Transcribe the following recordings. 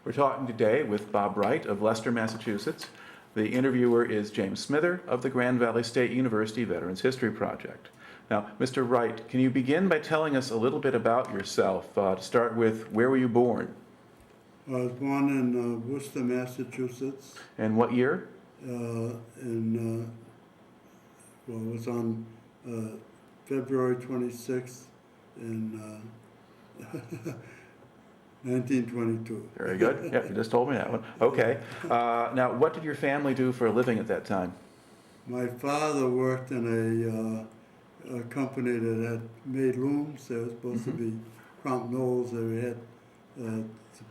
We're talking today with Bob Wright of Leicester, Massachusetts. The interviewer is James Smither of the Grand Valley State University Veterans History Project. Now, Mr. Wright, can you begin by telling us a little bit about yourself? To start with, where were you born? I was born in Worcester, Massachusetts. And what year? Well, it was on February 26th in 1922. Very good. Yeah, you just told me that one. Okay. Now, what did your family do for a living at that time? My father worked in a company that had made looms. They were supposed to be Crown Knowles. They had the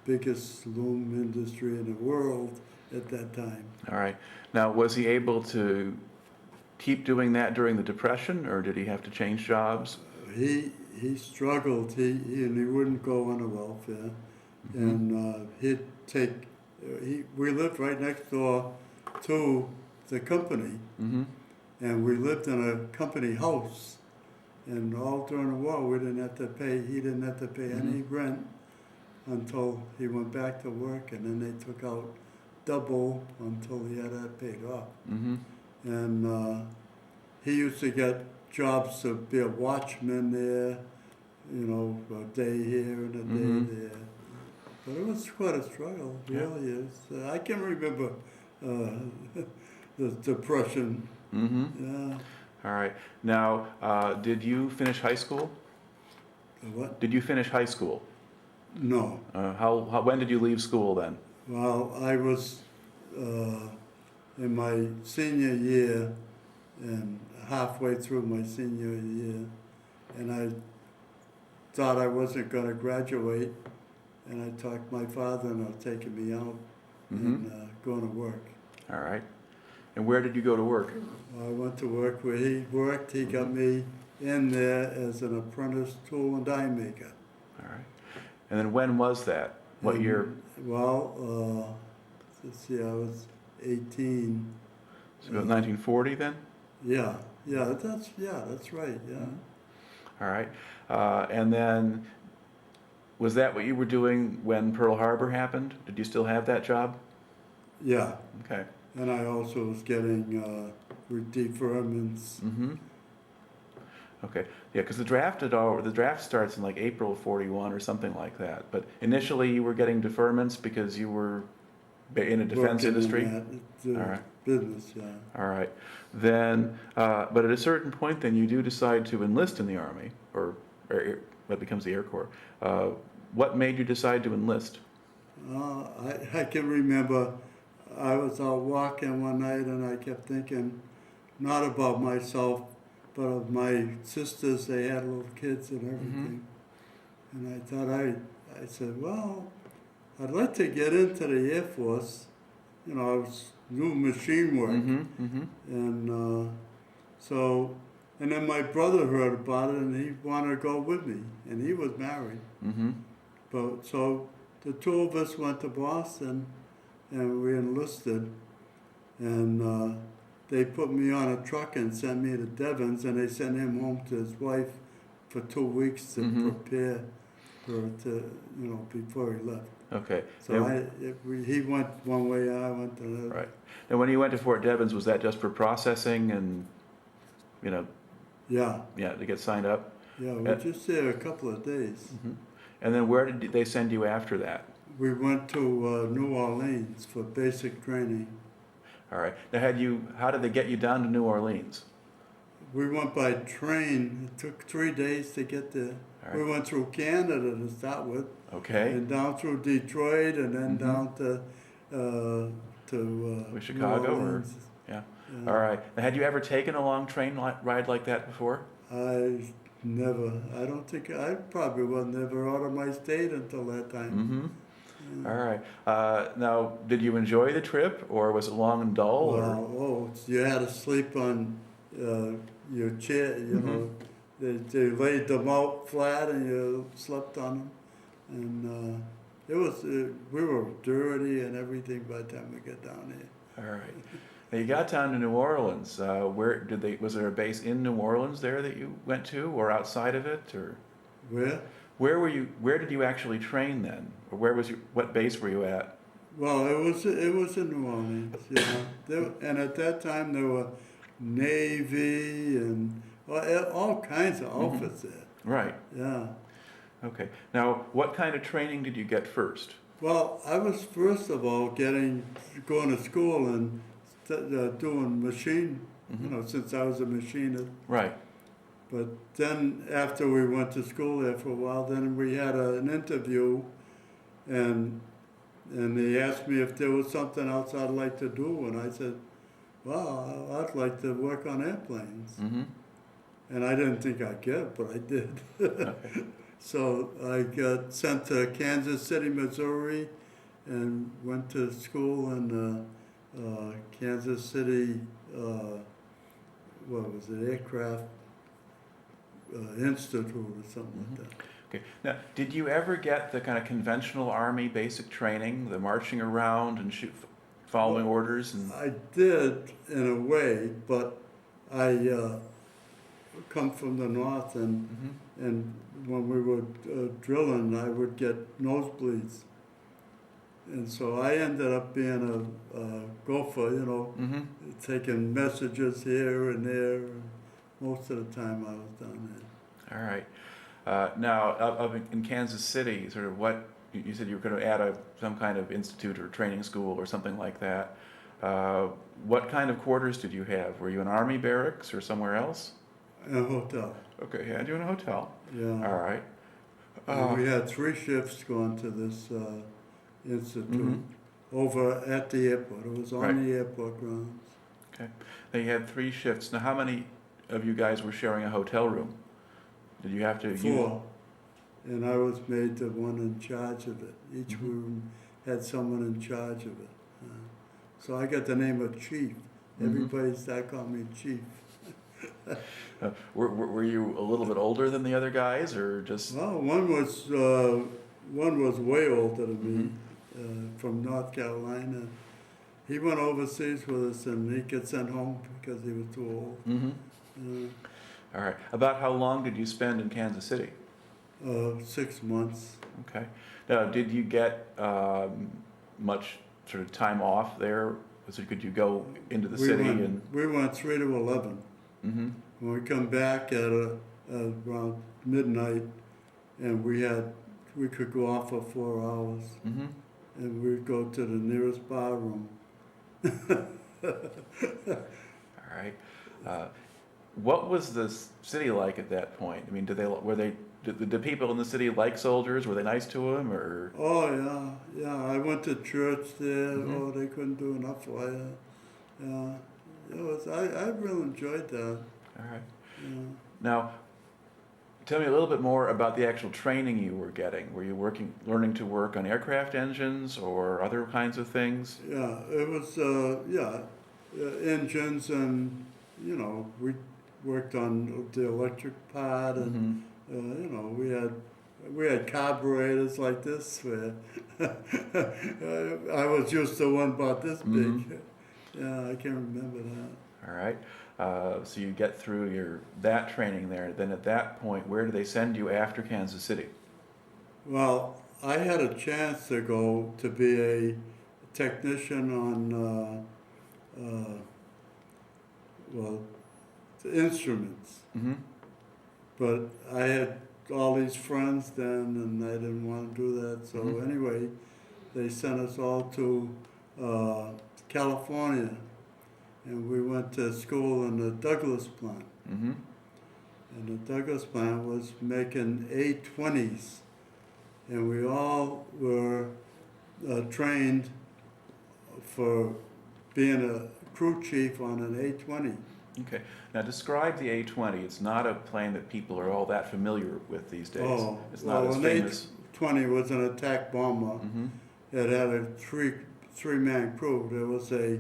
biggest loom industry in the world at that time. All right. Now, was he able to keep doing that during the Depression, or did he have to change jobs? He struggled. He wouldn't go on the welfare, and he'd take. We lived right next door to the company, and we lived in a company house. And all during the war, we didn't have to pay. He didn't have to pay any rent until he went back to work, and then they took out double until he had that paid off. And he used to get jobs to be a watchman there, you know, a day here and a day there. But it was quite a struggle, really is. I can remember the Depression. Yeah. All right. Now, did you finish high school? The what? Did you finish high school? No. When did you leave school then? Well, I was in my senior year and halfway through my senior year, and I thought I wasn't going to graduate, and I talked my father into taking me out and going to work. All right. And where did you go to work? I went to work where he worked. He got me in there as an apprentice tool and die maker. All right. And then when was that? What year? Well, let's see, I was 18. So about 1940 then? Yeah, that's right, yeah. All right. And then, was that what you were doing when Pearl Harbor happened? Did you still have that job? Yeah, Okay. and I also was getting deferments. Okay. Yeah, because the draft starts in like April of 41 or something like that. But initially you were getting deferments because you were in a defense Working industry? in that, All right. business, yeah. All right. Then, but at a certain point, then you do decide to enlist in the Army, or what becomes the Air Corps. What made you decide to enlist? I can remember I was out walking one night and I kept thinking, not about myself, but of my sisters. They had little kids and everything. And I thought, I said, well, I'd like to get into the Air Force. You know, I was new machine work. And and then my brother heard about it and he wanted to go with me. And he was married. But so the two of us went to Boston and we enlisted. And they put me on a truck and sent me to Devon's, and they sent him home to his wife for 2 weeks to prepare her to, you know, before he left. Okay. So he went one way, I went the other. Right. And when you went to Fort Devens, was that just for processing and, you know? Yeah. Yeah, to get signed up? Yeah, we were just there a couple of days. And then where did they send you after that? We went to New Orleans for basic training. All right. Now, how did they get you down to New Orleans? We went by train. It took 3 days to get there. All right. We went through Canada to start with. Okay. And down through Detroit, and then down to Chicago, New Orleans. Yeah. All right. Now, had you ever taken a long train ride like that before? I don't think, I probably was never out of my state until that time. All right. Now, did you enjoy the trip, or was it long and dull? Well, you had to sleep on your chair, you know. They laid them out flat and you slept on them. And we were dirty and everything by the time we got down there. All right. Now you got down to New Orleans. Was there a base in New Orleans there that you went to, or outside of it, or? Where? Where did you actually train then? Or what base were you at? Well, it was in New Orleans, and at that time there were Navy and all kinds of outfits there. Right. Yeah. Okay. Now, what kind of training did you get first? Well, I was first of all going to school and doing machine, since I was a machinist. Right. But then after we went to school there for a while, then we had an interview, and they asked me if there was something else I'd like to do, and I said, well, I'd like to work on airplanes. Mm-hmm. And I didn't think I'd get it, but I did. Okay. So I got sent to Kansas City, Missouri, and went to school in Kansas City, what was it, Aircraft Institute or something like that. Okay. Now, did you ever get the kind of conventional Army basic training, the marching around and following orders? And I did in a way, but I come from the north, and when we were drilling, I would get nosebleeds, and so I ended up being a gopher, taking messages here and there. Most of the time, I was down there. all right. Now, up in Kansas City, sort of what you said you were going to add some kind of institute or training school or something like that. What kind of quarters did you have? Were you in Army barracks or somewhere else? In a hotel. Okay, had you in a hotel? Yeah. All right. And we had 3 shifts going to this institute over at the airport. It was on the airport grounds. Okay. Now you had 3 shifts. Now, how many of you guys were sharing a hotel room? Did you have to? 4. And I was made the one in charge of it. Each room had someone in charge of it. So I got the name of Chief. Everybody started calling me Chief. Were you a little bit older than the other guys, or just? Well, one was way older than me, from North Carolina. He went overseas with us, and he got sent home because he was too old. All right. About how long did you spend in Kansas City? 6 months. Okay. Now, did you get much sort of time off there? So could you go into the city and? We went 3 to 11. When we come back at around midnight, and we could go off for 4 hours, and we'd go to the nearest bar room. All right. What was the city like at that point? I mean, did people in the city like soldiers? Were they nice to them, or? Oh yeah. I went to church there. Oh, they couldn't do enough for you. Yeah, it was. I really enjoyed that. All right. Yeah. Now, tell me a little bit more about the actual training you were getting. Were you learning to work on aircraft engines or other kinds of things? Yeah, it was. Engines, and we worked on the electric part, and we had carburetors like this where I was used to one about this big. Yeah, I can remember that. All right. So you get through that training there. Then at that point, where do they send you after Kansas City? Well, I had a chance to go to be a technician on instruments. But I had all these friends then, and I didn't want to do that. So anyway, they sent us all to California, and we went to school in the Douglas plant. And the Douglas plant was making A-20s, and we all were trained for being a crew chief on an A-20. Okay. Now describe the A-20. It's not a plane that people are all that familiar with these days. Oh, it's not as an famous. A-20 was an attack bomber. It had a three-man crew. There was a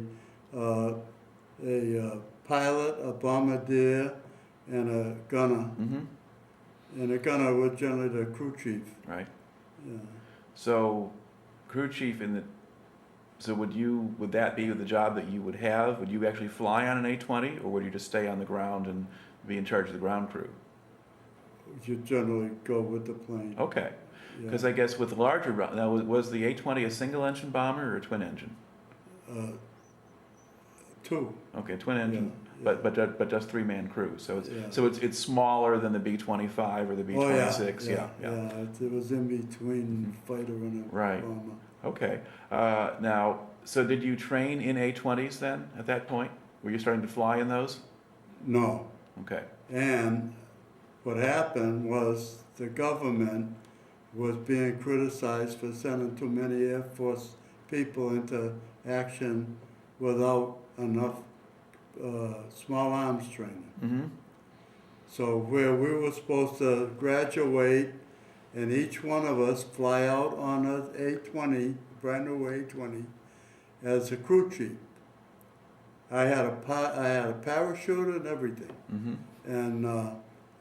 pilot, a bombardier, and a gunner. And the gunner was generally the crew chief. Right. Yeah. So, crew chief So would that be the job that you would have? Would you actually fly on an A-20, or would you just stay on the ground and be in charge of the ground crew? you generally go with the plane. Okay. Because Yeah. I guess with larger, now was the A-20 a single engine bomber or a twin engine? Uh, Two. Okay, twin engine, Yeah, but just three-man crew. So it's yeah. it's smaller than the B-25 or the Oh, yeah, B-26. Yeah. It was in between fighter and a Right. bomber. Okay. Now, so did you train in A-20s then at that point? Were you starting to fly in those? No. Okay. And what happened was the government was being criticized for sending too many Air Force people into action without enough small arms training. Mm-hmm. So where we were supposed to graduate and each one of us fly out on a A-20, brand new A-20, as a crew chief. I had a parachute and everything. Mm-hmm. And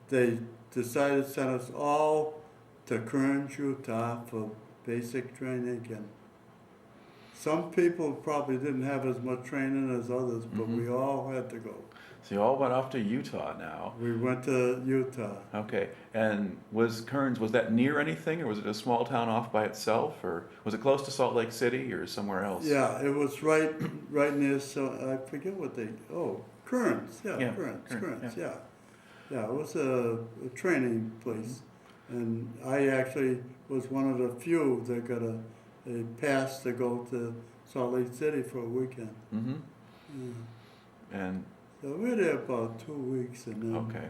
they decided to send us all to Kearns, Utah for basic training. And some people probably didn't have as much training as others, but we all had to go. So you all went off to Utah now. We went to Utah. Okay. And was Kearns, was that near anything, or was it a small town off by itself, or was it close to Salt Lake City or somewhere else? Yeah, it was right near, so I forget what Kearns, Yeah, Kearns, yeah. Yeah, it was a training place. And I actually was one of the few that got a pass to go to Salt Lake City for a weekend. Mm-hmm. Yeah. And So we were there about 2 weeks, and then okay.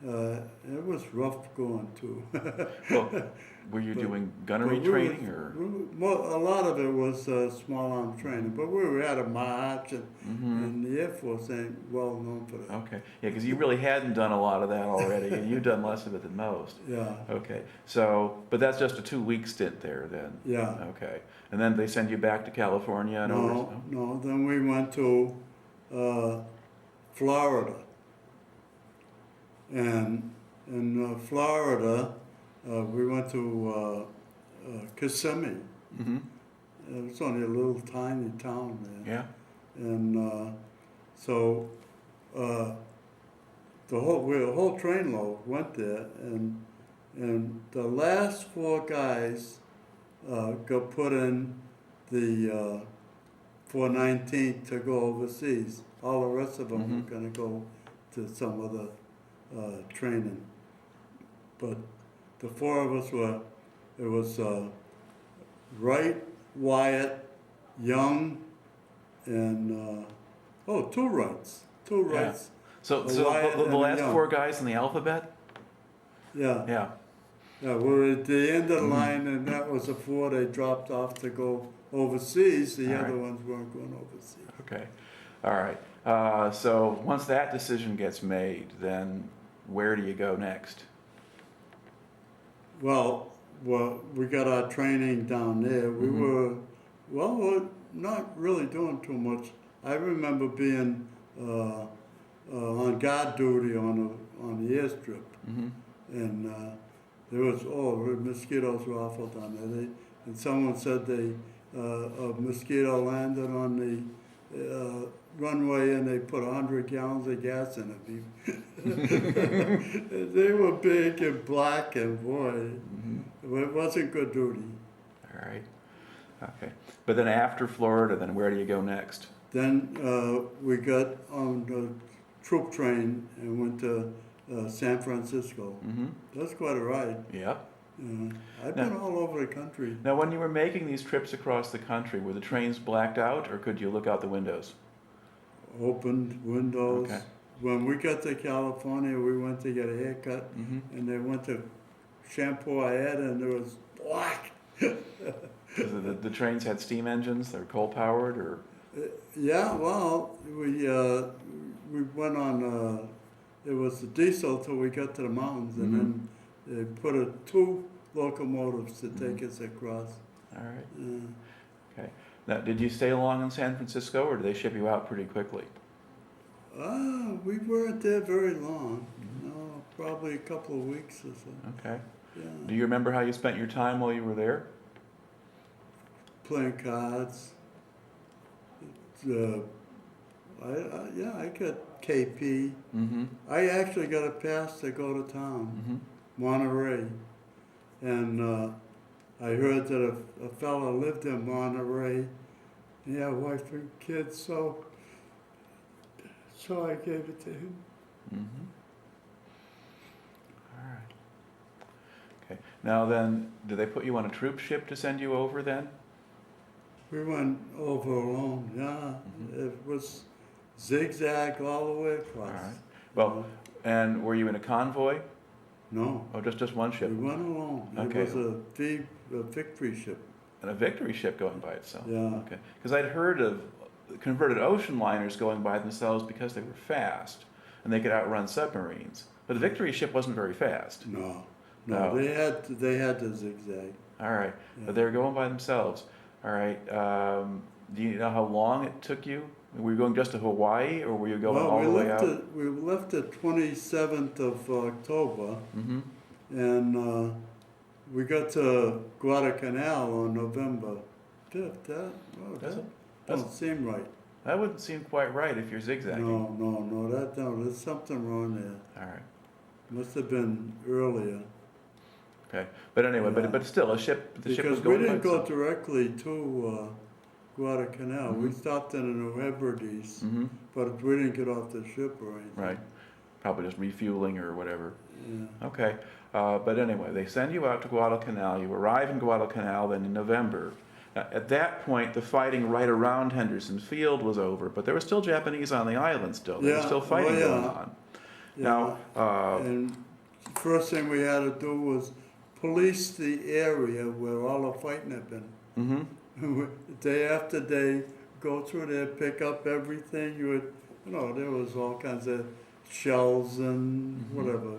it was rough going too. Well, were you doing gunnery training or? A lot of it was small arm training, but we were at a march, and the Air Force ain't well known for that. Okay. Yeah, because you really hadn't done a lot of that already, and you've done less of it than most. Yeah, Okay. So, but that's just a 2-week stint there then. yeah. Okay. And then they send you back to California and over. No. Then we went to Florida, and in Florida we went to Kissimmee. Mm-hmm. It was only a little tiny town there. Yeah. And so the whole trainload went there, and the last 4 guys got put in the 419 to go overseas. All the rest of them were going to go to some other training. But the 4 of us it was Wright, Wyatt, Young, and 2 Wrights. 2 Wrights. So Wyatt the and last Young. 4 guys in the alphabet? Yeah. Yeah. Yeah, we were at the end of the line, and that was the 4 they dropped off to go overseas. The All other right. ones weren't going overseas. Okay. All right. So once that decision gets made, then where do you go next? Well, we got our training down there. We were not really doing too much. I remember being on guard duty on the airstrip, and there was mosquitoes were awful down there. And someone said a mosquito landed on the runway and they put 100 gallons of gas in it. They were big and black, and boy, it wasn't good duty. All right. Okay. But then after Florida, then where do you go next? Then we got on the troop train and went to San Francisco. Mm-hmm. That's quite a ride. Yep. I've been all over the country. Now, when you were making these trips across the country, were the trains blacked out, or could you look out the windows? Opened windows. Okay. When we got to California, we went to get a haircut, and they went to shampoo our head, and it was black. The trains had steam engines, they're coal powered, or? Yeah, well, we went on. It was the diesel till we got to the mountains, and then they put 2 locomotives to take us across. All right. Okay. Now, did you stay long in San Francisco, or did they ship you out pretty quickly? We weren't there very long. No, probably a couple of weeks or so. Okay. Yeah. Do you remember how you spent your time while you were there? Playing cards. I got KP. Mm-hmm. I actually got a pass to go to town. Monterey, and I heard that a fellow lived in Monterey. He had a wife and kids, so I gave it to him. Mm-hmm. All right. Okay. Now then, did they put you on a troop ship to send you over then? We went over alone, yeah. It was zigzag all the way across. All right. Well, and were you in a convoy? No, Oh, just one ship? we went alone. Okay. It was a victory ship. And a victory ship going by itself? Yeah. Okay. Because I'd heard of converted ocean liners going by themselves because they were fast and they could outrun submarines. But a victory ship wasn't very fast. No, No. they had to zigzag. All right. Yeah. But they were going by themselves. All right. Do you know how long it took you? Were you going just to Hawaii, or were you going all the way out? We left the 27th of October, Mm-hmm. and we got to Guadalcanal on November 5th. That don't seem right. That wouldn't seem quite right if you're zigzagging. No, there's something wrong there. All right. Must have been earlier. Okay. But anyway, Yeah. but still, the ship was Because we going by didn't go itself. directly to Guadalcanal. We Mhm. stopped in the New Hebrides, Mm-hmm. but we didn't get off the ship or anything. Right. Probably just refueling or whatever. Yeah. Okay. But anyway, they send you out to Guadalcanal. You arrive in Guadalcanal then in November. At that point, the fighting right around Henderson Field was over, but there were still Japanese on the island still. There was Yeah. still fighting Oh, yeah. going on. Yeah. Now, And first thing we had to do was police the area where all the fighting had been. mm-hmm. Day after day, go through there, pick up everything. There was all kinds of shells and Mhm. whatever,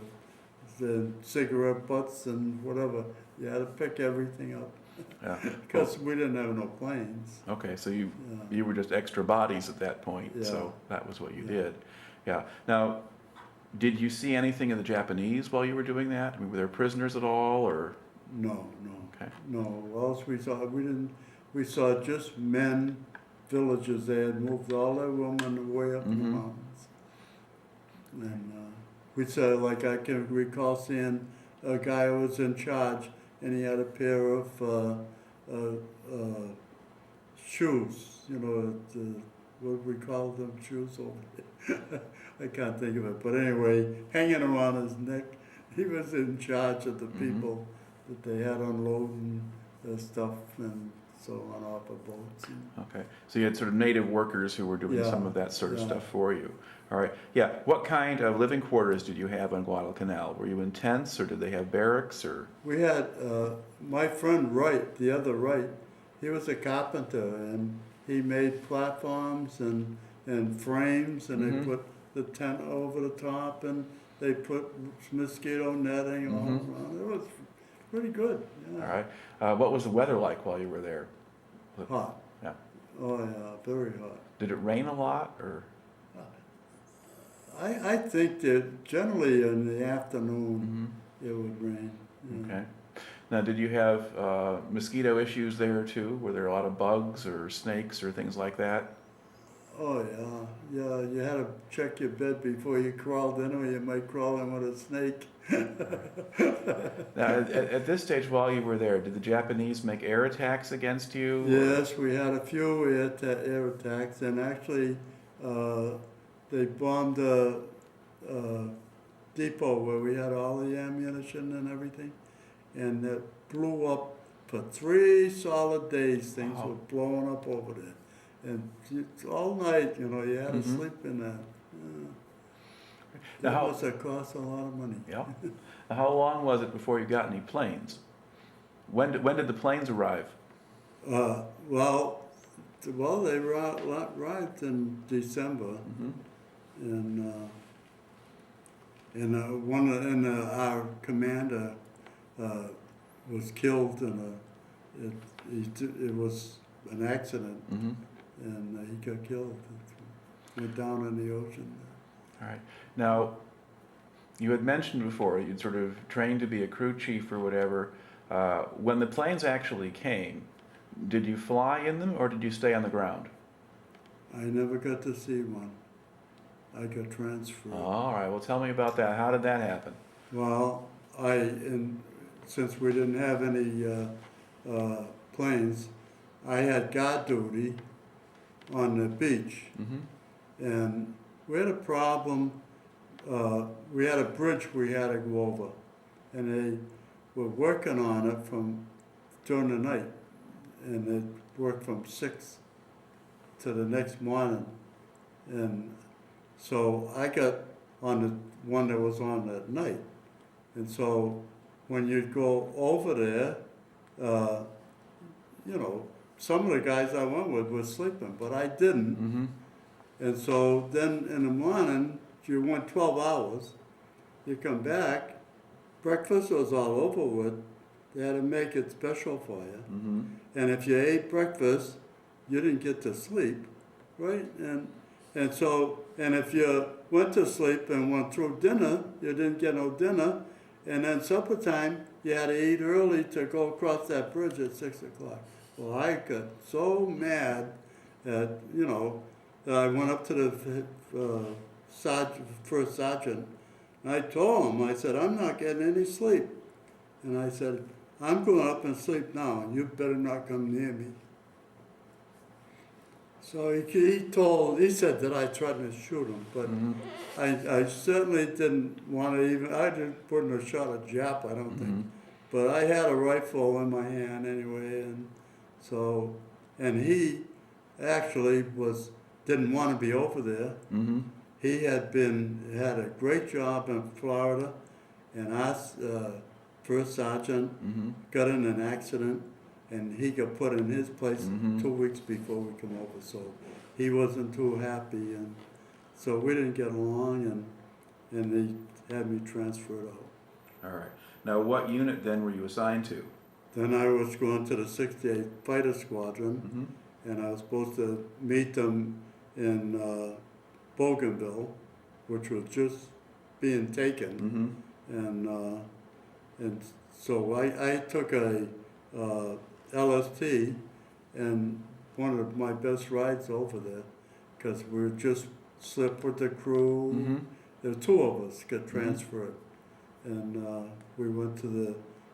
the cigarette butts and whatever. You had to pick everything up Yeah. because we didn't have no planes. Okay, so Yeah. you were just extra bodies at that point, Yeah. so that was what you Yeah. did. Yeah. Now, did you see anything of the Japanese while you were doing that? I mean, were there prisoners at all, or? No. Okay. No, else we saw just men, villages. They had moved all their women way up in the Mhm. mountains. And we saw, like, I can recall seeing a guy who was in charge, and he had a pair of shoes, what we call them, shoes over there. I can't think of it, but anyway, hanging around his neck. He was in charge of the Mhm. people that they had unloading their stuff and so on off of boats. Okay, so you had sort of native workers who were doing Yeah, some of that sort of yeah. stuff for you. All right, yeah. What kind of living quarters did you have on Guadalcanal? Were you in tents, or did they have barracks, or? We had my friend Wright, the other Wright. He was a carpenter, and he made platforms and frames, and Mhm. they put the tent over the top, and they put mosquito netting all Mhm. around. It was pretty good. All Yeah. right. What was the weather like while you were there? Hot. Yeah. Oh yeah, very hot. Did it rain a lot, or? I think that generally in the afternoon Mhm. it would rain. Yeah. Okay. Now, did you have mosquito issues there too? Were there a lot of bugs or snakes or things like that? Oh yeah. You had to check your bed before you crawled in, or you might crawl in with a snake. Now, at this stage while you were there, did the Japanese make air attacks against you? Yes, we had a few air attacks, and actually they bombed a depot where we had all the ammunition and everything, and it blew up for 3 solid days. Things Wow. were blowing up over there, and all night, you had to Mhm. sleep in that. Yeah. Now, That how- must have cost a lot of money. Yeah. Now, how long was it before you got any planes? When did the planes arrive? Well, they arrived in December. Mm-hmm. And our commander was killed it was an accident, Mm-hmm. and he got killed. Went down in the ocean. All right. Now, you had mentioned before you'd sort of trained to be a crew chief or whatever. When the planes actually came, did you fly in them or did you stay on the ground? I never got to see one. I got transferred. All right. Well, tell me about that. How did that happen? Well, since we didn't have any planes, I had guard duty on the beach. And we had a problem. We had a bridge we had to go over, and they were working on it during the night, and they worked from 6 to the next morning. And so I got on the one that was on that night. And so when you'd go over there, some of the guys I went with were sleeping, but I didn't. And so then in the morning, you went 12 hours, you come back, breakfast was all over with, they had to make it special for you. And if you ate breakfast, you didn't get to sleep, right? And if you went to sleep and went through dinner, you didn't get no dinner, and then supper time, you had to eat early to go across that bridge at 6 o'clock. Well, I got so mad that, I went up to the first sergeant, and I told him, I said, I'm not getting any sleep. And I said, I'm going up and sleep now, and you better not come near me. So he said that I threatened to shoot him, but I certainly didn't want to I wouldn't have shot a Jap, I don't think. But I had a rifle in my hand anyway, and he actually didn't want to be over there. He had a great job in Florida, and our first sergeant got in an accident, and he got put in his place 2 weeks before we come over. So he wasn't too happy, and so we didn't get along, and they had me transferred out. All right. Now, what unit then were you assigned to? Then I was going to the 68th Fighter Squadron, and I was supposed to meet them in Bougainville, which was just being taken. And so I took a LST, and one of my best rides over there, because we were just slipped with the crew. The two of us got transferred, and we went to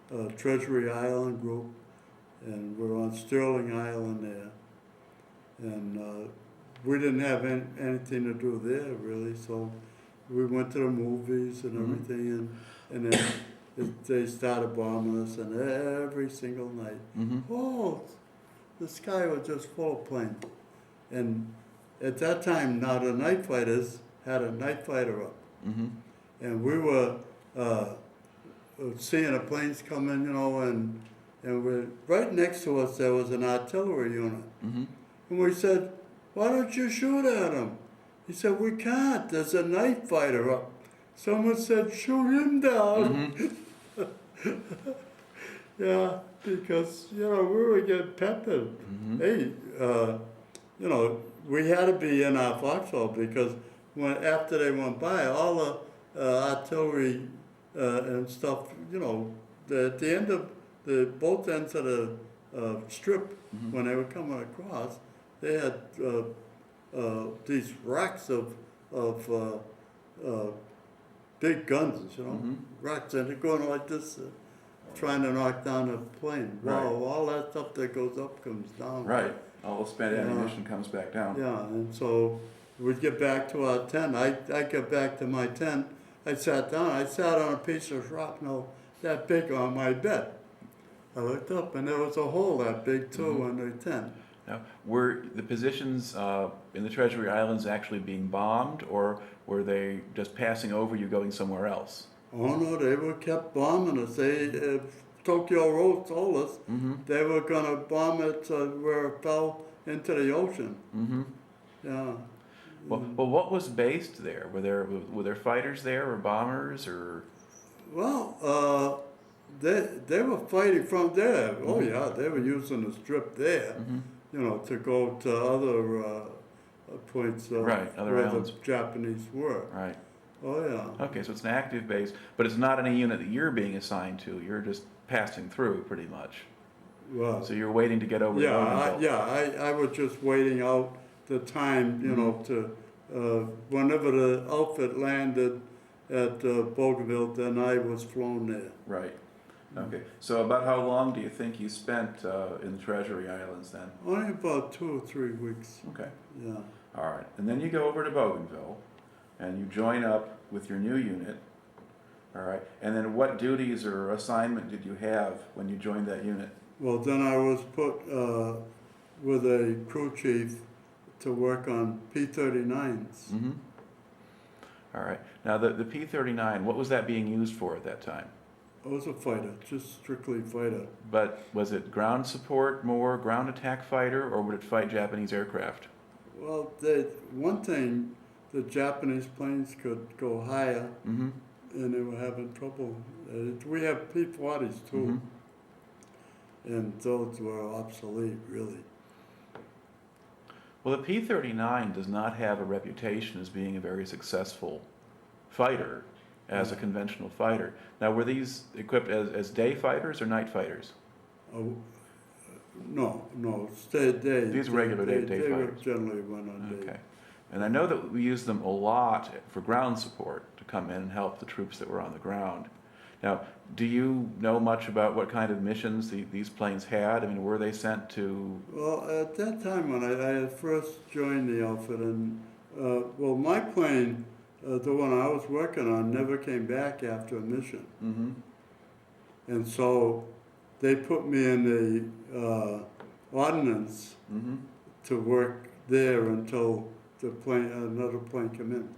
the Treasury Island group, and we're on Sterling Island there, and we didn't have anything to do there really, so we went to the movies and everything, and then they started bombing us, and every single night, the sky was just full of planes. And at that time, now the night fighters had a night fighter up, and we were seeing the planes coming, and we're right next to us. There was an artillery unit, and we said, "Why don't you shoot at them?" He said, "We can't. There's a night fighter up." Someone said, "Shoot him down." Yeah, because we were getting peppered. Hey, we had to be in our foxhole, because after they went by, all the artillery and stuff, at the end of both ends of the strip, when they were coming across, they had these racks of big guns, racks, and they're going like this, trying to knock down a plane. Wow, all that stuff that goes up comes down. Right, all the spent ammunition comes back down. Yeah, and so we'd get back to our tent. I got back to my tent. I sat down. I sat on a piece of shrapnel that big on my bed. I looked up, and there was a hole that big too in the tent. Now, were the positions in the Treasury Islands actually being bombed, or were they just passing over you going somewhere else? Oh no, they were kept bombing us. Tokyo Road told us they were going to bomb it where it fell into the ocean. Yeah. Well, what was based there? Were there fighters there, or bombers, or? Well, they were fighting from there. Oh yeah, they were using the strip there, to go to other points other where islands. the Japanese were. Right. Oh yeah. Okay, so it's an active base, but it's not any unit that you're being assigned to. You're just passing through, pretty much. Well. So you're waiting to get over. I was just waiting out the time, to whenever the outfit landed at Bougainville, then I was flown there. Right. Okay. So about how long do you think you spent in the Treasury Islands then? Only about 2 or 3 weeks. Okay. Yeah. All right. And then you go over to Bougainville, and you join up with your new unit. All right. And then what duties or assignment did you have when you joined that unit? Well, then I was put with a crew chief to work on P-39s. Mm-hmm. All right. Now the P-39, what was that being used for at that time? I was a fighter, just strictly fighter. But was it ground support more, ground attack fighter, or would it fight Japanese aircraft? Well, one thing, the Japanese planes could go higher, Mm-hmm. and they were having trouble. We have P-40s too, and those were obsolete, really. Well, the P-39 does not have a reputation as being a very successful fighter, as a conventional fighter. Now, were these equipped as day fighters or night fighters? No, stayed day. These were regular day They fighters. generally went on day. Okay. And I know that we used them a lot for ground support to come in and help the troops that were on the ground. Now, do you know much about what kind of missions these planes had? I mean, were they sent to... Well, at that time when I had first joined the outfit, and well, my plane, the one I was working on, never came back after a mission. Mm-hmm. And so they put me in the ordinance Mm-hmm. to work there until another plane came in.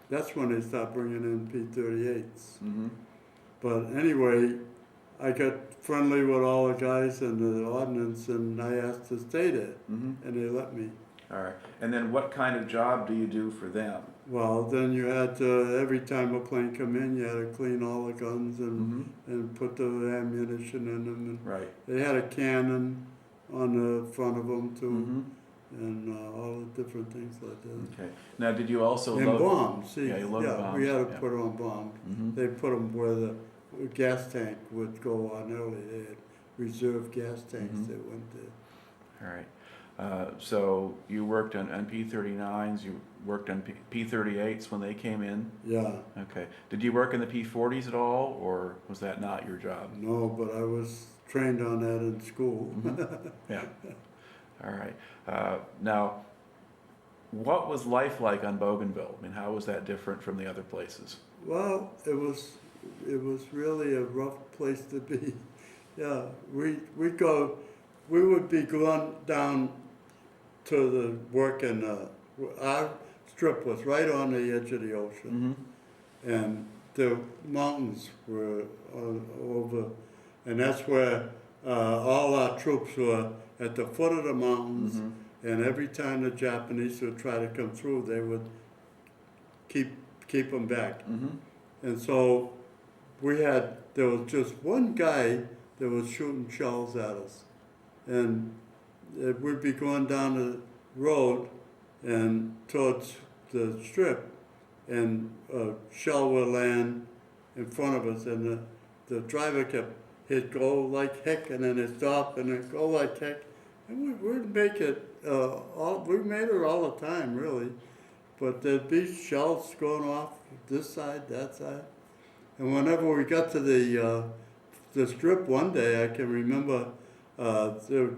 That's when they stopped bringing in P-38s. Mm-hmm. But anyway, I got friendly with all the guys in the ordnance, and I asked to stay there, Mm-hmm. and they let me. All right. And then what kind of job do you do for them? Well, then you had to, every time a plane come in, you had to clean all the guns Mm-hmm. and put the ammunition in them. And Right. they had a cannon on the front of them too, Mm-hmm. and all the different things like that. Okay. Now, did you also And load... bombs, see, Yeah, you loaded bombs, we had to yeah. put on bombs. Mm-hmm. They put them where the gas tank would go on early. They had reserve gas tanks Mhm. that went there. All right. So you worked on P-39s, you worked on P-38s when they came in? Yeah, Okay. Did you work in the P-40s at all, or was that not your job? no, but I was trained on that in school. Mhm. Yeah. All right. Now, what was life like on Bougainville? I mean, how was that different from the other places? Well, it was really a rough place to be. Yeah, we would be going down to the work, and our strip was right on the edge of the ocean, Mm-hmm. and the mountains were over, and that's where all our troops were at the foot of the mountains. Mm-hmm. And every time the Japanese would try to come through, they would keep them back. Mm-hmm. And so there was just one guy that was shooting shells at us. And we'd be going down the road and towards the strip, and a shell would land in front of us, and the driver he'd go like heck, and then he'd stop, and then go like heck. And we'd make it, we made it all the time, really. But there'd be shells going off this side, that side. And whenever we got to the strip one day, I can remember it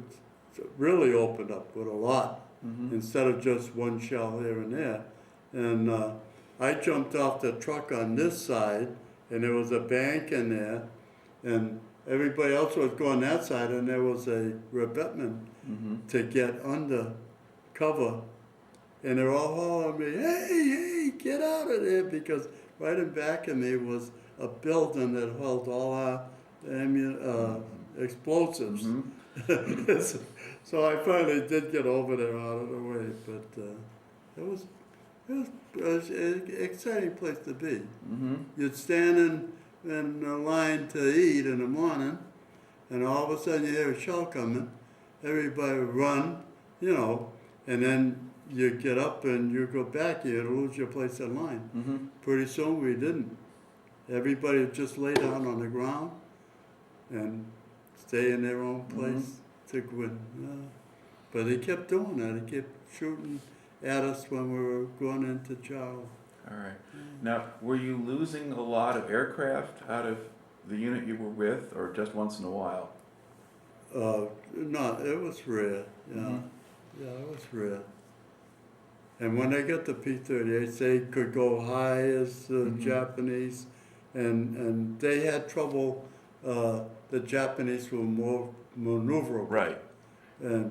really opened up with a lot, Mm-hmm. instead of just one shell here and there. And I jumped off the truck on this side, and there was a bank in there, and everybody else was going that side, and there was a revetment Mm-hmm. to get under cover, and they're all hollering me, hey, get out of there, because right in back of me was a building that held all our explosives. Mm-hmm. So I finally did get over there out of the way, but it was an exciting place to be. Mm-hmm. You'd stand in a line to eat in the morning, and all of a sudden you hear a shell coming. Everybody would run, and then you get up and you go back, you'd lose your place in line. Mm-hmm. Pretty soon we didn't. Everybody would just lay down on the ground and stay in their own place to win. But he kept doing that. He kept shooting at us when we were going into Charles. All right. Now, were you losing a lot of aircraft out of the unit you were with, or just once in a while? No, it was rare. Yeah, Mhm. yeah, it was rare. And when they got the P-38s, they could go high as the Mhm. Japanese, and they had trouble. The Japanese were more maneuverable, Right.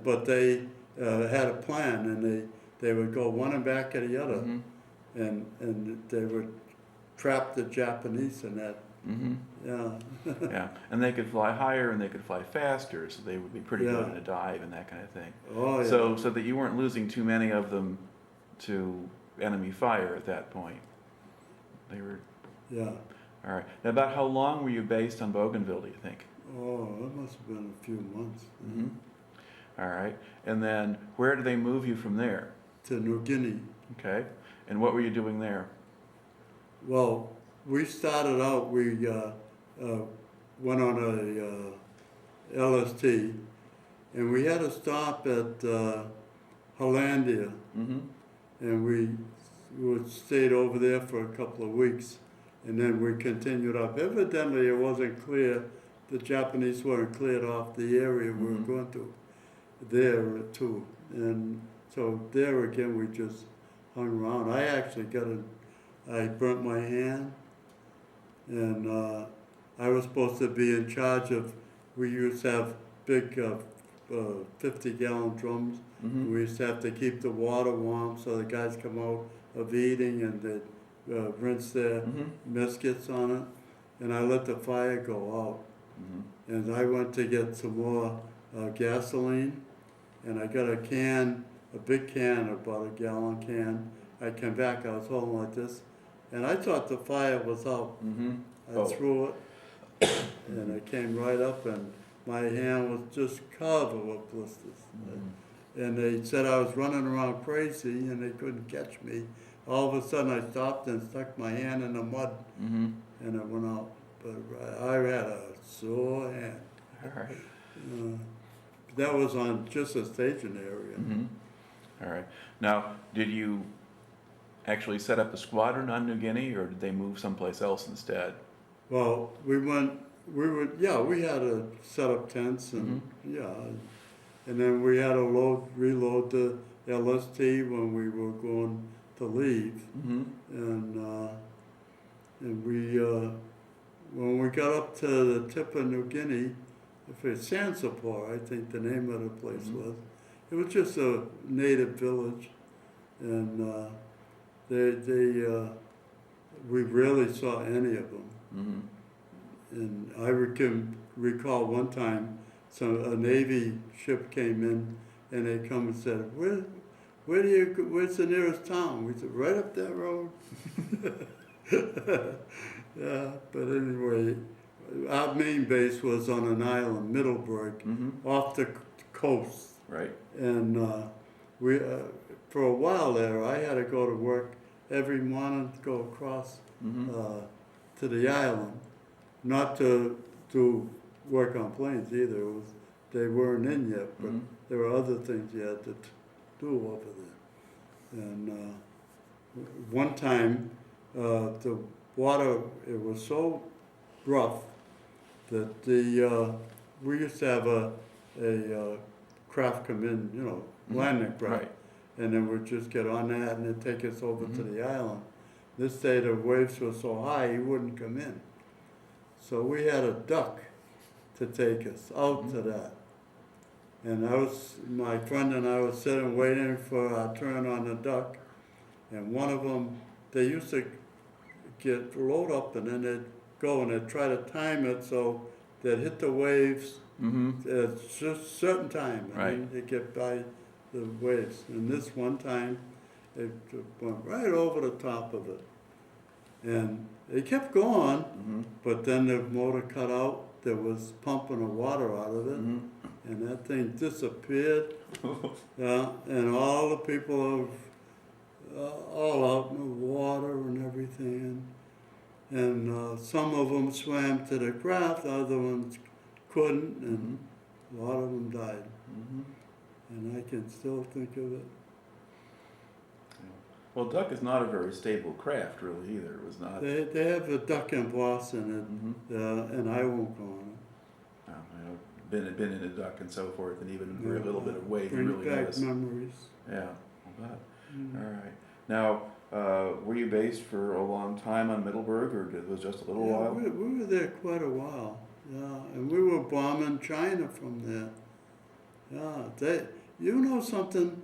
but they had a plan, and they would go one and back of the other, Mhm. and they would trap the Japanese in that. Mhm. Yeah, Yeah, and they could fly higher and they could fly faster, so they would be pretty good Yeah. in a dive and that kind of thing. oh yeah, So that you weren't losing too many of them to enemy fire at that point. They were, yeah. all right. Now, about how long were you based on Bougainville, do you think? Oh, it must have been a few months. Mm-hmm. All right. And then where did they move you from there? To New Guinea. Okay. And what were you doing there? Well, we started out, we went on a LST, and we had to stop at Hollandia, Mm-hmm. and we stayed over there for a couple of weeks, and then we continued up. Evidently, it wasn't clear, the Japanese weren't cleared off the area we were Mhm. going to, there too. And so there again, we just hung around. I actually I burnt my hand, and I was supposed to be in charge of, we used to have big 50-gallon drums. Mm-hmm. We used to have to keep the water warm so the guys come out of eating and they'd rinse their Mm-hmm. biscuits on it. And I let the fire go out. Mm-hmm. And I went to get some more gasoline, and I got a big can, about a gallon can. I came back, I was holding like this, and I thought the fire was out. Mm-hmm. I Oh. threw it, and I came right up, and my hand was just covered with blisters. Mm-hmm. And they said I was running around crazy, and they couldn't catch me. All of a sudden, I stopped and stuck my hand in the mud, Mm-hmm. and it went out. But I had a sore hand. All right. That was on just a staging area. Mm-hmm. All right. Now, did you actually set up a squadron on New Guinea, or did they move someplace else instead? Well, we had to set up tents, and and then we had to reload the LST when we were going to leave, Mm-hmm. and we when we got up to the tip of New Guinea, if it's Sansapor, I think the name of the place Mhm. was. It was just a native village, and we rarely saw any of them. Mm-hmm. And I can recall one time, a Navy ship came in, and they come and said, where's the nearest town? We said, right up that road. Yeah, but anyway, our main base was on an island, Middleburg, Mm-hmm. off the coast. Right. And we, for a while there, I had to go to work every morning to go across Mm-hmm. to the island, not to do work on planes either. They weren't in yet, but Mhm. there were other things you had to do over there. And one time, the water, it was so rough that we used to have a craft come in, landing craft. Right. And then we'd just get on that and it'd take us over to Mhm. the island. This day the waves were so high, he wouldn't come in. So we had a duck to take us out to that. And my friend and I was sitting waiting for our turn on the duck. And one of them, they used to load up and then they'd go and they'd try to time it so they'd hit the waves Mm-hmm. at just certain time, and Right. then they get by the waves. And this one time, it went right over the top of it. And they kept going, Mm-hmm. but then the motor cut out. There was pumping the water out of it, Mm-hmm. and that thing disappeared. Yeah, and all the people all out in the water and everything. And some of them swam to the craft, other ones couldn't, and a lot of them died. Mm-hmm. And I can still think of it. Well, Well, duck is not a very stable craft, really, either. It was not. They have a duck and boss in it, and I won't go on Been in a duck and so forth, and even it. a little bit of weight, you Brings really back notice. memories. Yeah, I'll bet. Mm. All right. Now, were you based for a long time on Middleburg, or was it just a little Yeah, while? we were there quite a while. Yeah, and we were bombing China from there. Yeah, you know something?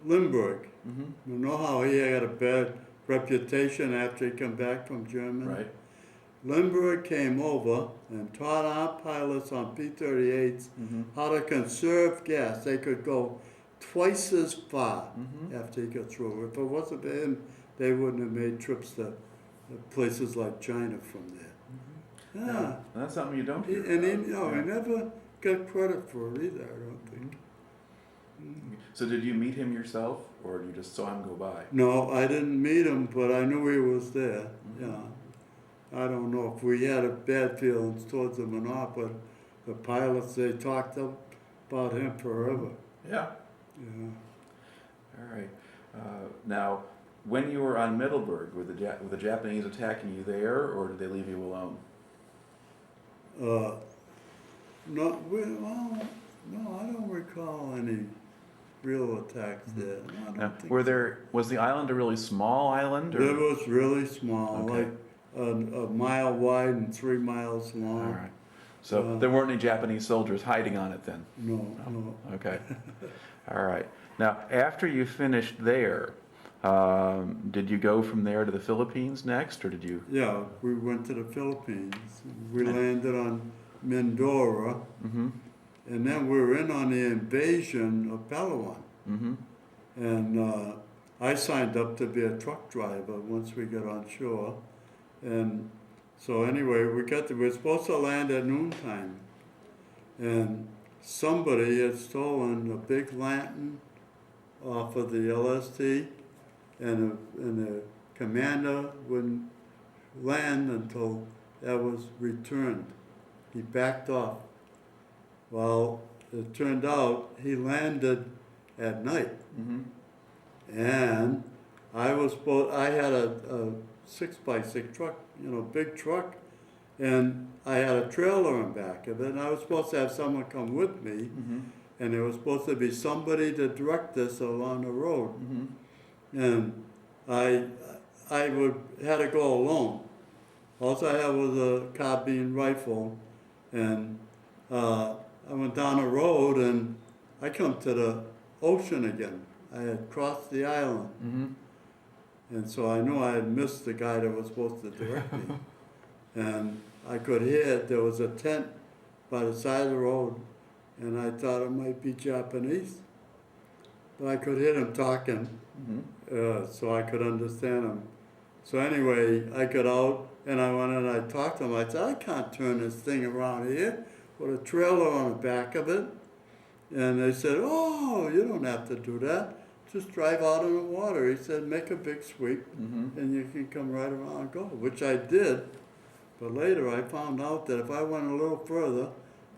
Limburg. Mm-hmm. You know how he had a bad reputation after he came back from Germany? Right. Limburg came over and taught our pilots on P-38s Mm-hmm. how to conserve gas. They could go twice as far Mm-hmm. after he got through. If it wasn't for him, they wouldn't have made trips to places like China from there. Mm-hmm. Yeah. Now, that's something you don't He, hear and he, about. no, Yeah. he never got credit for it either, I don't think. So did you meet him yourself, or you just saw him go by? No, I didn't meet him, but I knew he was there. Mhm. Yeah. I don't know if we had a bad feelings towards him or not, but the pilots, they talked about him forever. Yeah. Yeah. All right. Now, when you were on Middleburg, were the Japanese attacking you there, or did they leave you alone? No, I don't recall any real attacks there. No, I don't Now, think was the island a really small island? It was really small, Okay. like a mile wide and 3 miles All long. right. So there weren't any Japanese soldiers hiding on it then? No, no. Okay. All right. Now, after you finished there, did you go from there to the Philippines next, or did you? Yeah, we went to the Philippines. We landed on Mindoro, Mm-hmm. and then we were in on the invasion of Palawan. Mm-hmm. And I signed up to be a truck driver once we got on shore. And so anyway, we were supposed to land at noontime. And somebody had stolen a big lantern off of the LST, and the commander wouldn't land until that was returned. He backed off. Well, it turned out he landed at night. Mm-hmm. And I had a 6x6 truck, big truck, and I had a trailer in back of it, and I was supposed to have someone come with me, Mm-hmm. and there was supposed to be somebody to direct us along the road. Mm-hmm. And I had to go alone. All I had was a carbine rifle, and I went down the road, and I come to the ocean again. I had crossed the island, Mm-hmm. and so I knew I had missed the guy that was supposed to direct me. And I could hear there was a tent by the side of the road, and I thought it might be Japanese. But I could hear them talking, Mm-hmm. so I could understand them. So anyway, I got out, and I went and I talked to them. I said, I can't turn this thing around here with a trailer on the back of it. And they said, oh, you don't have to do that. Just drive out in the water. He said, make a big sweep, Mm-hmm. and you can come right around and go, which I did. But later I found out that if I went a little further,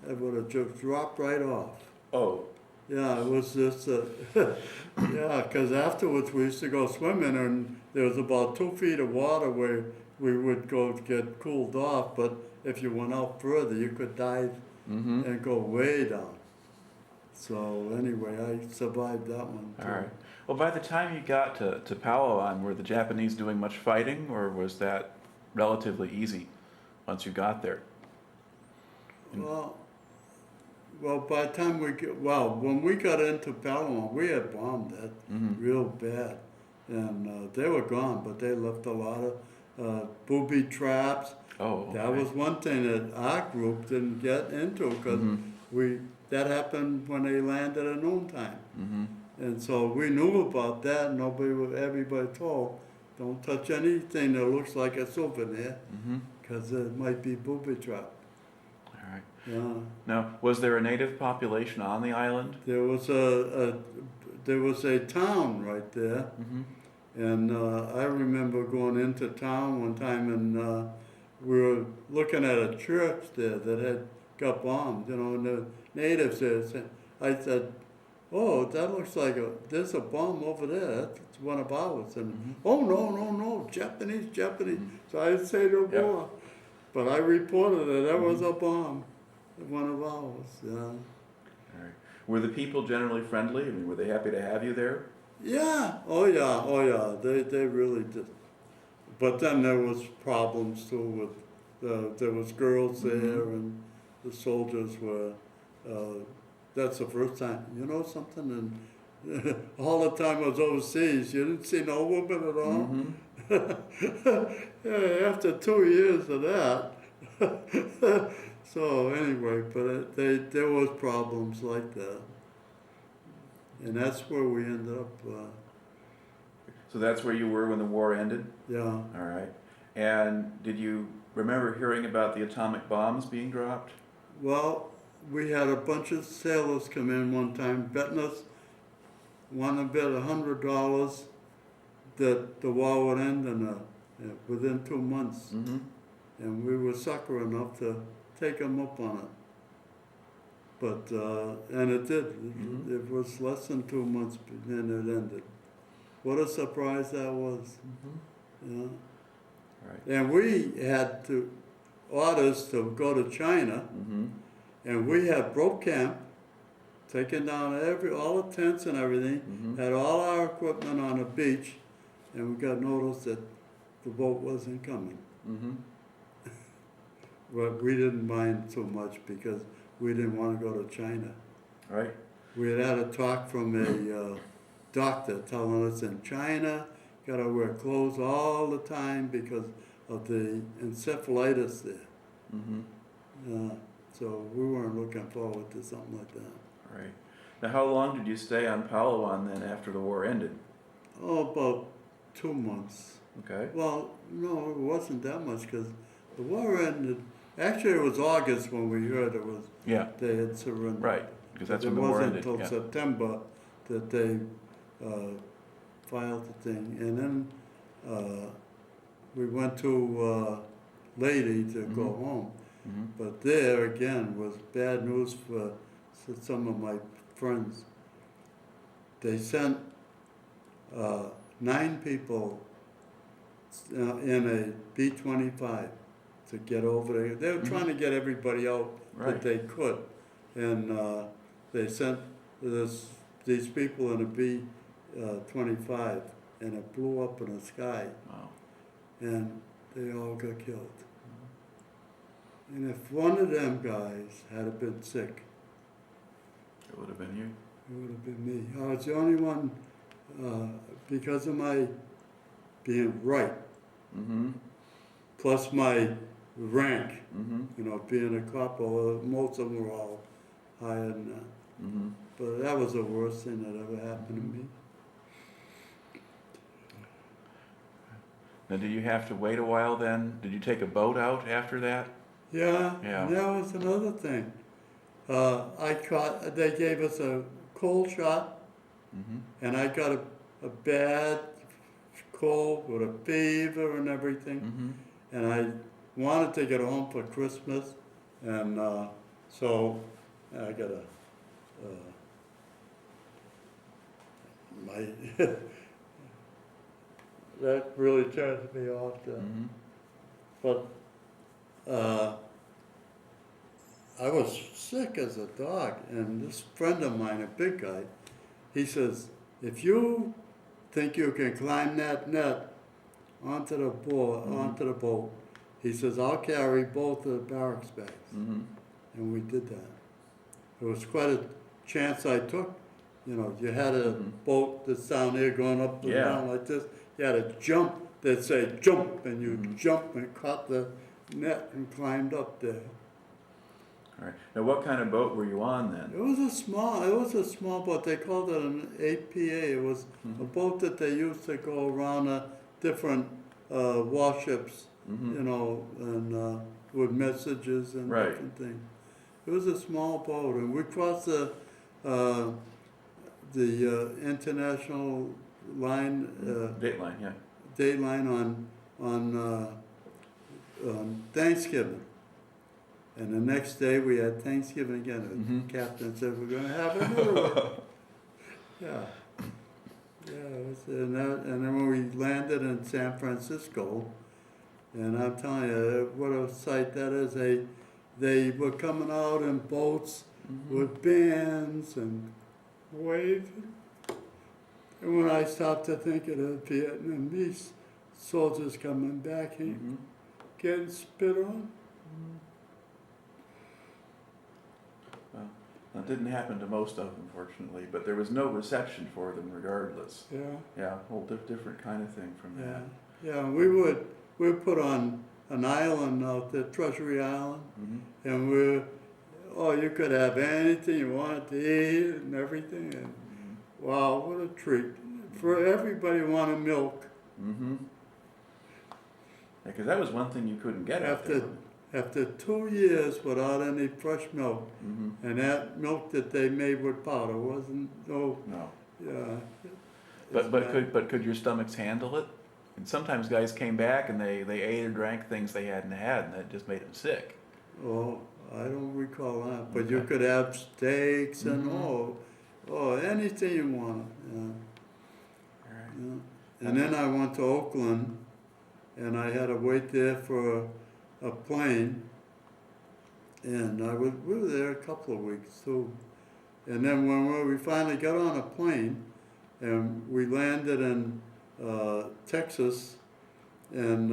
it would have just dropped right off. Oh. Yeah, it was just, yeah, because afterwards we used to go swimming, and there was about 2 feet of water where we would go get cooled off, but if you went out further, you could dive Mm-hmm. and go way down. So anyway, I survived that one too. All right. Well, by the time you got to Palawan, were the Japanese doing much fighting, or was that relatively easy once you got there? Well, by the time when we got into Palawan, we had bombed it Mm-hmm. real bad, and they were gone, but they left a lot of booby traps. Oh, okay. That was one thing that our group didn't get into, because Mhm. that happened when they landed at noontime. Mm-hmm. And so we knew about that, and everybody told, don't touch anything that looks like a souvenir, Mm-hmm. because it might be booby trap. All right. Yeah. Now, was there a native population on the island? There was a town right there, Mm-hmm. and I remember going into town one time, and we were looking at a church there that had got bombed, and the natives there said, I said, oh, that looks like there's a bomb over there. That's one of ours. And, Mhm. oh, no, Japanese. Mhm. So I'd say no Yep. more. But I reported it, that was Mhm. a bomb, one of ours, yeah. All right. Were the people generally friendly? I mean, were they happy to have you there? Yeah, oh yeah, they really did. But then there was problems too with, there was girls there Mhm. and the soldiers were, that's the first time, you know something, and all the time I was overseas, you didn't see no woman at all. Mhm. Yeah, after 2 years of that. So anyway, but there was problems like that. And that's where we ended up, So that's where you were when the war ended? yeah. All right. And did you remember hearing about the atomic bombs being dropped? Well, we had a bunch of sailors come in one time betting us, one to bet $100 that the war would end within 2 months. Mm-hmm. And we were sucker enough to take them up on it. But, and it did. Mhm. It was less than 2 months and it ended. What a surprise that was. Mm-hmm. Yeah. All right. And we had orders to go to China, Mm-hmm. and we had broke camp, taken down all the tents and everything, Mm-hmm. had all our equipment on the beach, and we got notice that the boat wasn't coming. Mm-hmm. But we didn't mind too much because we didn't want to go to China. All right. We had a talk from a doctor telling us in China, got to wear clothes all the time because of the encephalitis there. Mm-hmm. So we weren't looking forward to something like that. All right. Now, how long did you stay on Palawan then after the war ended? Oh, about 2 months. Okay. Well, no, it wasn't that much because the war ended. Actually, it was August when we heard Yeah. they had surrendered. Right. Because that's It when the war wasn't ended. until Yeah. September that they filed the thing. And then we went to Lady to go Mhm. home. Mm-hmm. But there again was bad news for some of my friends. They sent 9 people in a B-25 to get over there. They were trying to get everybody out Right. that they could, and they sent these people in a B-25, and it blew up in the sky, Wow. and they all got killed. And if one of them guys had been sick, It would have been you. it would have been me. I was the only one, because of my being Wright, Mm-hmm. plus my rank, Mm-hmm. you know, being a corporal, most of them were all higher than that. Mm-hmm. But that was the worst thing that ever happened to me. Now, did you have to wait a while then? Did you take a boat out after that? Yeah, Yeah. and that was another thing. They gave us a cold shot, Mm-hmm. and I got a bad cold with a fever and everything. Mm-hmm. And I wanted to get home for Christmas, and so I got my that really turns me off. Mm-hmm. But I was sick as a dog, and this friend of mine, a big guy, he says, if you think you can climb that net onto the board, onto the boat, he says, I'll carry both of the barracks bags. Mm-hmm. And we did that. It was quite a chance I took. You know, you had a boat that's down there going up and Yeah. down like this. You had to jump. They'd say jump, and you jump and caught the net and climbed up there. All right. Now, what kind of boat were you on then? It was a small boat. They called it an APA. It was a boat that they used to go around different warships, Mm-hmm. you know, and with messages and Right. different things. It was a small boat, and we crossed the international line, Dateline, yeah. date line on Thanksgiving. And the next day we had Thanksgiving again. The captain said, we're going to have another one. Yeah. Yeah, and then when we landed in San Francisco, and I'm telling you, what a sight that is. They were coming out in boats with bands and waving. And when I stopped to think of the Vietnamese soldiers coming back and getting spit on. Well, that didn't happen to most of them, fortunately, but there was no reception for them regardless. Yeah. Yeah, a whole different kind of thing from Yeah. that. Yeah, we put on an island out there, Treasury Island, and you could have anything you wanted to eat and everything, and wow, what a treat. For everybody wanted milk. Because that was one thing you couldn't get out there. After 2 years without any fresh milk, and that milk that they made with powder wasn't, No. yeah. But could your stomachs handle it? And sometimes guys came back and they ate or drank things they hadn't had, and that just made them sick. Oh, I don't recall that, but you Okay. could have steaks and anything you wanted. Yeah. All right. Yeah. And then I went to Oakland, and I had to wait there for a plane, and we were there a couple of weeks too. And then when we finally got on a plane, and we landed in Texas, and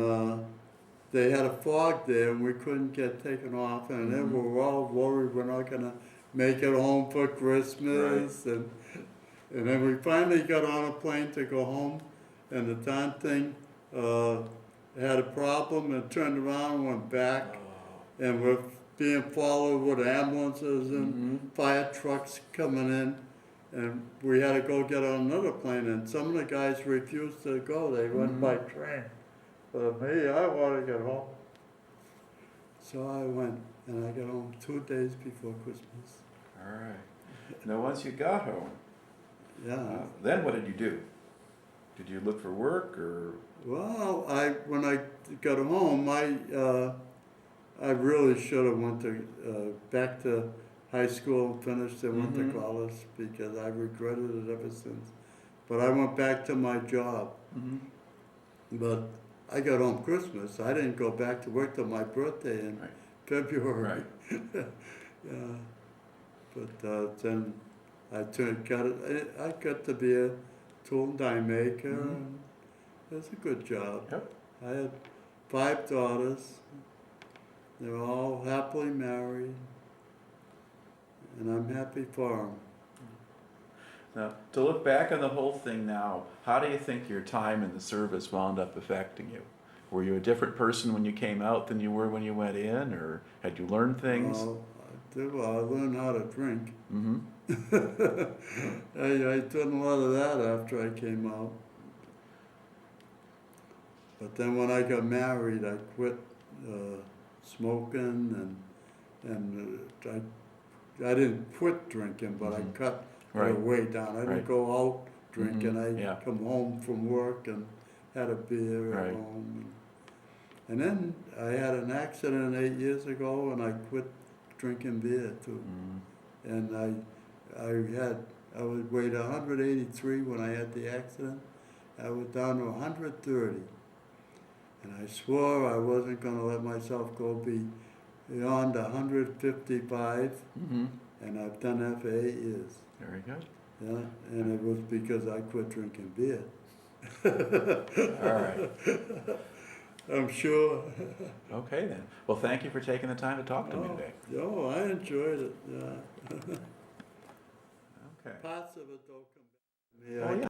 they had a fog there, and we couldn't get taken off, and then we were all worried we're not gonna make it home for Christmas, and then we finally got on a plane to go home, and the darn thing had a problem and turned around and went back, and we're being followed with ambulances and fire trucks coming in, and we had to go get on another plane, and some of the guys refused to go. They went by train. But me, I want to get home. So I went, and I got home 2 days before Christmas. All right. Now, once you got home, Yeah. then what did you do? Did you look for work, or? Well, when I got home, I really should have went to back to high school, finished, and went to college, because I regretted it ever since. But I went back to my job. But I got home Christmas. I didn't go back to work till my birthday in February. Yeah. But then I got to be a tool and die maker. And it was a good job. Yep. I had 5 daughters. They were all happily married, and I'm happy for them. Now, to look back on the whole thing now, how do you think your time in the service wound up affecting you? Were you a different person when you came out than you were when you went in, or had you learned things? Well, I learned how to drink. I did a lot of that after I came out. But then when I got married, I quit smoking, and I didn't quit drinking, but I cut the way down. I didn't go out drinking. I come home from work and had a beer at home. And then I had an accident 8 years ago, and I quit drinking beer too. And I weighed 183 when I had the accident. I was down to 130. And I swore I wasn't going to let myself go beyond 155. And I've done that for 8 years. Very good. Yeah, and it was because I quit drinking beer. All right. I'm sure. Okay then. Well, thank you for taking the time to talk to me today. Oh, I enjoyed it. Yeah. Okay. Parts of it don't come back. Oh, yeah.